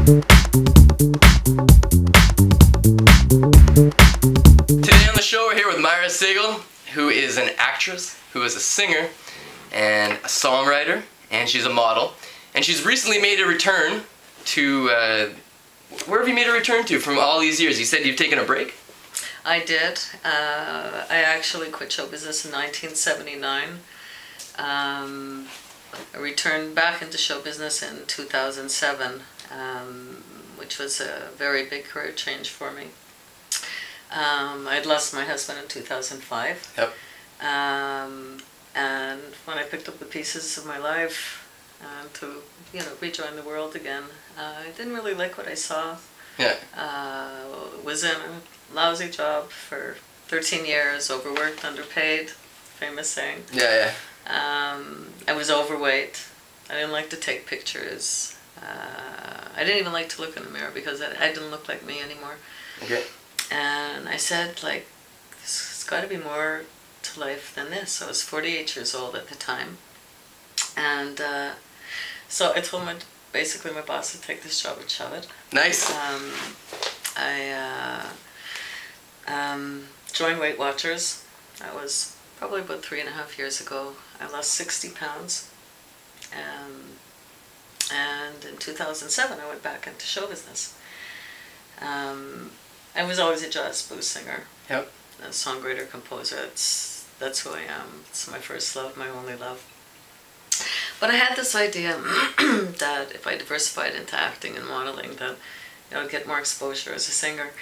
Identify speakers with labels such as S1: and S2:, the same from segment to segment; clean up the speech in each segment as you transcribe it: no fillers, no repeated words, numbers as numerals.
S1: Today on the show we're here with Myra Segal, who is an actress, who is a singer, and a songwriter, and she's a model. And she's recently made a return to, where have you made a return to from all these years? You said you've taken a break?
S2: I did. I actually quit show business in 1979. I returned back into show business in 2007, which was a very big career change for me. I'd lost my husband in 2005.
S1: Yep.
S2: And when I picked up the pieces of my life to, rejoin the world again, I didn't really like what I saw.
S1: Yeah.
S2: Was in a lousy job for 13 years, overworked, underpaid, famous saying.
S1: Yeah, yeah.
S2: I was overweight. I didn't like to take pictures. I didn't even like to look in the mirror because I didn't look like me anymore.
S1: Okay.
S2: And I said, there's got to be more to life than this. I was 48 years old at the time. And so I told basically my boss to take this job and shove it.
S1: Nice.
S2: I joined Weight Watchers. That was probably about 3.5 years ago. I lost 60 pounds. And in 2007 I went back into show business. I was always a jazz blues singer.
S1: Yep.
S2: A songwriter, composer. That's who I am. It's my first love, my only love. But I had this idea that if I diversified into acting and modeling, that I'd get more exposure as a singer.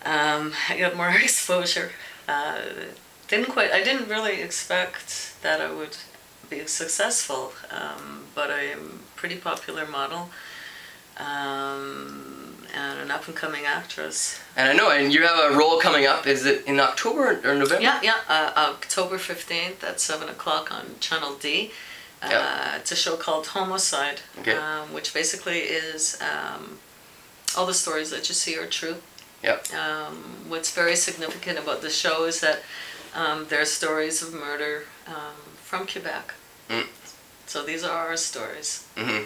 S2: I got more exposure. I didn't really expect that I would be successful, but I'm a pretty popular model. And an up-and-coming actress. And
S1: I know, and you have a role coming up. Is it in October or November?
S2: Yeah. October 15th at 7 o'clock on Channel D. It's a show called Homicide,
S1: okay.
S2: Which basically is all the stories that you see are true.
S1: Yep.
S2: What's very significant about the show is that there are stories of murder from Quebec. Mm. So these are our stories. Mm-hmm.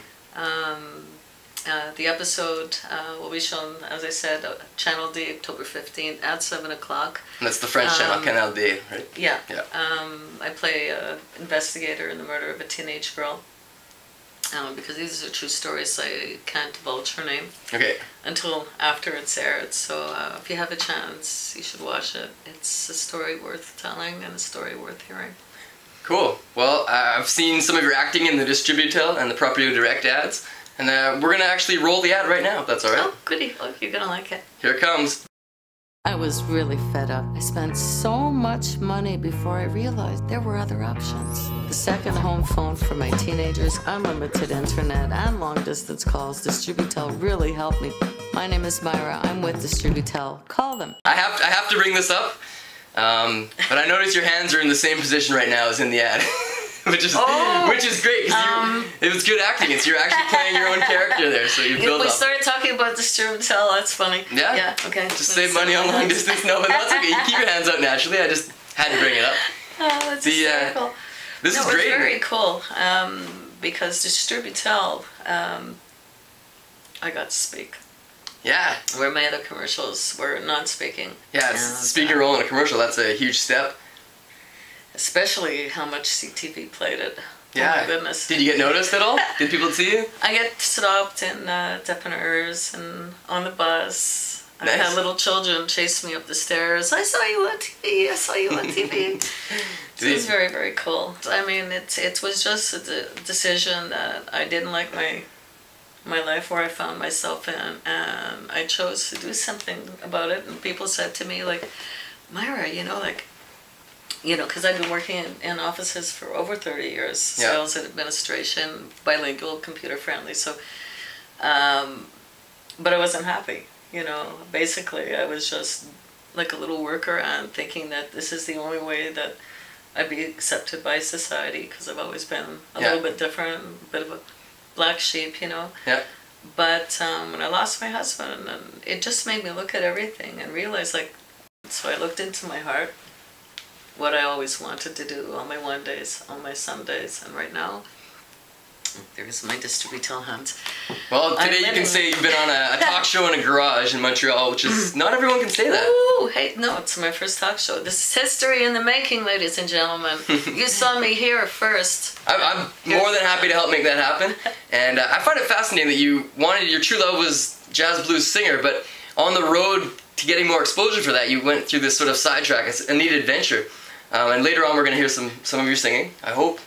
S2: The episode will be shown, as I said, Channel D, October 15th at 7 o'clock.
S1: And that's the French channel, Canal D, right?
S2: Yeah. I play an investigator in the murder of a teenage girl. Because these are true stories, so I can't divulge her name until after it's aired. So if you have a chance, you should watch it. It's a story worth telling and a story worth hearing.
S1: Cool. Well, I've seen some of your acting in the Distributel and the Property Direct ads. And we're going to actually roll the ad right now, if that's all right.
S2: Oh, goody. Oh, you're going to like it.
S1: Here it comes.
S2: I was really fed up. I spent so much money before I realized there were other options. The second home phone for my teenagers, unlimited internet, and long-distance calls. Distributel really helped me. My name is Myra. I'm with Distributel. Call them.
S1: I have to bring this up, but I notice your hands are in the same position right now as in the ad. which is great, because it was good acting. You're actually playing your own character there, so you build up.
S2: We started talking about Distributel, that's funny.
S1: Yeah?
S2: Okay.
S1: Just save money on long distance. No, but that's okay. You keep your hands out naturally. I just had to bring it up.
S2: Oh, that's hysterical.
S1: This is great.
S2: It's very cool, because Distributel, I got to speak.
S1: Yeah.
S2: Where my other commercials were non-speaking.
S1: Yeah, speaking role in a commercial, that's a huge step.
S2: Especially how much CTV played it.
S1: Yeah.
S2: Oh my goodness.
S1: Did you get noticed at all? Did people see you?
S2: I get stopped in Depanneurs and on the bus. Nice. I had little children chase me up the stairs. I saw you on TV. I saw you on TV. So it was very, very cool. I mean, it was just a decision that I didn't like my life where I found myself in, and I chose to do something about it. And people said to me, Myra, because I've been working in offices for over 30 years, sales and administration, bilingual, computer friendly. So, but I wasn't happy. Basically, I was just like a little worker and thinking that this is the only way that I'd be accepted by society, because I've always been a little bit different, a bit of a black sheep, Yeah. But when I lost my husband, and it just made me look at everything and realize, so I looked into my heart, what I always wanted to do on my one days, on my Sundays, and right now, There's my distributor hand.
S1: Well, today you can say you've been on a talk show in a garage in Montreal, which is, not everyone can say that.
S2: Ooh, hey, no, it's my first talk show. This is history in the making, ladies and gentlemen. You saw me here first.
S1: I'm more than happy to help make that happen. And I find it fascinating that your true love was jazz blues singer, but on the road to getting more exposure for that, you went through this sort of sidetrack. It's a neat adventure. And later on, we're going to hear some of your singing, I hope.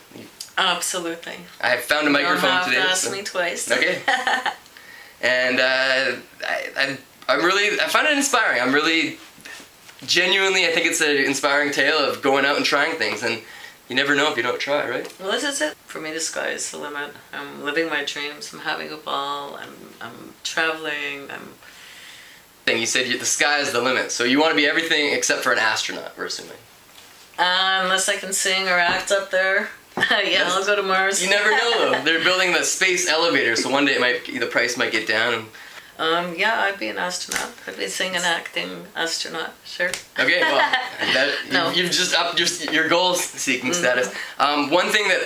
S2: Absolutely.
S1: I found a microphone today.
S2: You don't have to ask me twice.
S1: Okay. And I find it inspiring. I'm really, genuinely, I think it's an inspiring tale of going out and trying things. And you never know if you don't try, right?
S2: Well, this is it. For me, the sky is the limit. I'm living my dreams. I'm having a ball. I'm traveling.
S1: You said the sky is the limit. So you want to be everything except for an astronaut, we're assuming.
S2: Unless I can sing or act up there. Yeah, I'll go to Mars.
S1: You never know, though. They're building the space elevator, so one day the price might get down.
S2: Yeah, I'd be an astronaut. I'd be singing, acting astronaut, sure.
S1: Okay, well, you've just upped your goal-seeking status. One thing that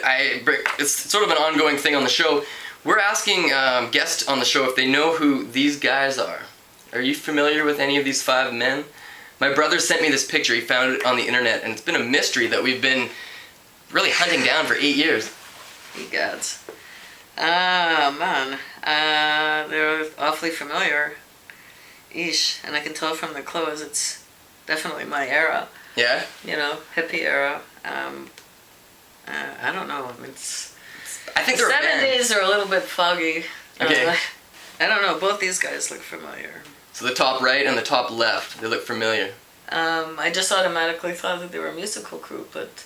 S1: it's sort of an ongoing thing on the show, we're asking guests on the show if they know who these guys are. Are you familiar with any of these 5 men? My brother sent me this picture. He found it on the internet, and it's been a mystery that we've been really hunting down for 8 years.
S2: You gods. Ah, man. They're awfully familiar. Eesh. And I can tell from their clothes it's definitely my era.
S1: Yeah?
S2: You know, hippie era. I don't know.
S1: I think they're
S2: 70s are a little bit foggy.
S1: Okay.
S2: I don't know. Both these guys look familiar.
S1: So the top right and the top left, they look familiar.
S2: I just automatically thought that they were a musical group, but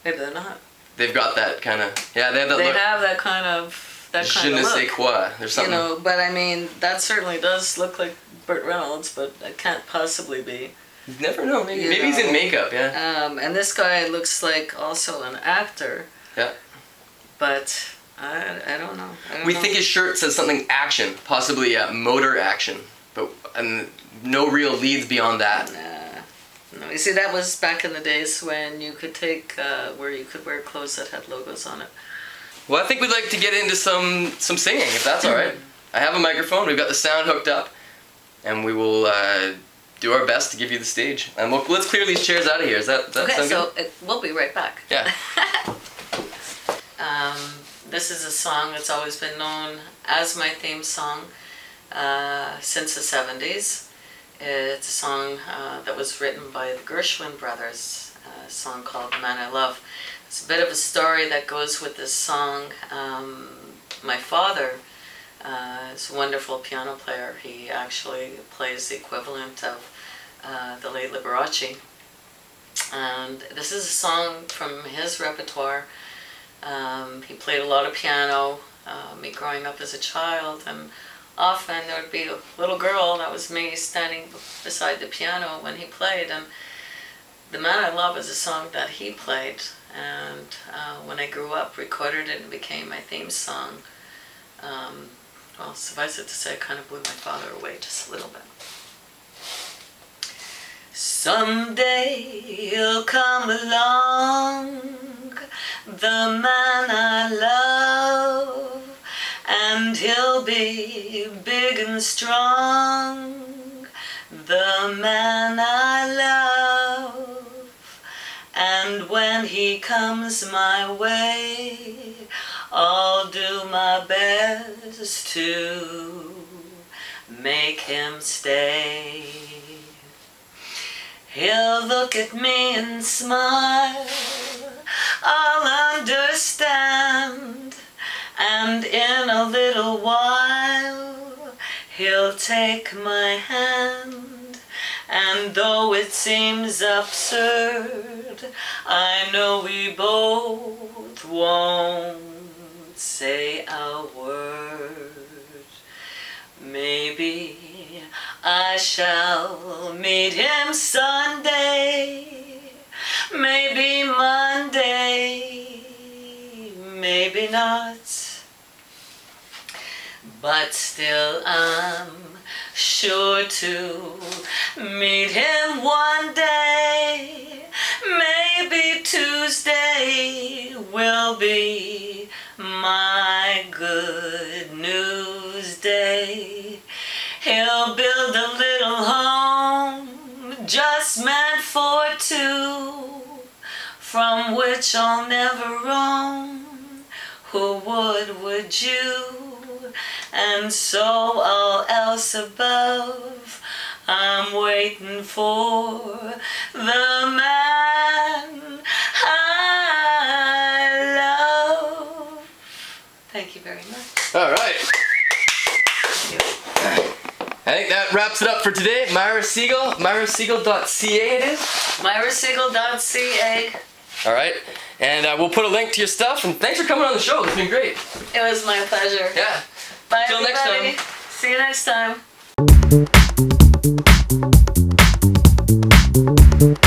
S2: maybe they're not.
S1: They've got that kind of, yeah, they have that
S2: look.
S1: They
S2: have that kind of look.
S1: Je ne sais quoi. There's something.
S2: You know, but I mean, that certainly does look like Burt Reynolds, but it can't possibly be.
S1: You never know. Maybe he's in makeup, yeah.
S2: And this guy looks like also an actor.
S1: Yeah.
S2: But I don't know.
S1: We think his shirt says something action, possibly motor action, but no real leads beyond that.
S2: No, you see, that was back in the days when you could take, where you could wear clothes that had logos on it.
S1: Well, I think we'd like to get into some singing, if that's all right. I have a microphone, we've got the sound hooked up, and we will do our best to give you the stage. And let's clear these chairs out of here. Does that sound good?
S2: Okay, so we'll be right back.
S1: Yeah.
S2: This is a song that's always been known as my theme song since the 70s. It's a song that was written by the Gershwin brothers, a song called Man I Love. It's a bit of a story that goes with this song. My father is a wonderful piano player. He actually plays the equivalent of the late Liberace. And this is a song from his repertoire. He played a lot of piano, me growing up as a child, and often there would be a little girl, that was me, standing beside the piano when he played. And The Man I Love is a song that he played, and when I grew up, recorded it and became my theme song. Well, suffice it to say, it kind of blew my father away just a little bit. Someday he'll come along, the man I love, and he'll be big and strong, the man I love. And when he comes my way, I'll do my best to make him stay. He'll look at me and smile, I'll understand, and in a little while he'll take my hand. And though it seems absurd, I know we both won't say a word. Maybe I shall meet him Sunday, maybe Monday, maybe not. But still I'm sure to meet him one day. Maybe Tuesday will be my good news day. He'll build a little home just meant for two, from which I'll never roam. Who would you? And so all else above, I'm waiting for the man I love. Thank you very much.
S1: All right. I think that wraps it up for today. Myra Segal, myrasegal.ca it is?
S2: myrasegal.ca.
S1: All right, and we'll put a link to your stuff, and thanks for coming on the show. It's been great.
S2: It was my pleasure.
S1: Yeah.
S2: Bye,
S1: Till
S2: everybody.
S1: next time.
S2: See you next time.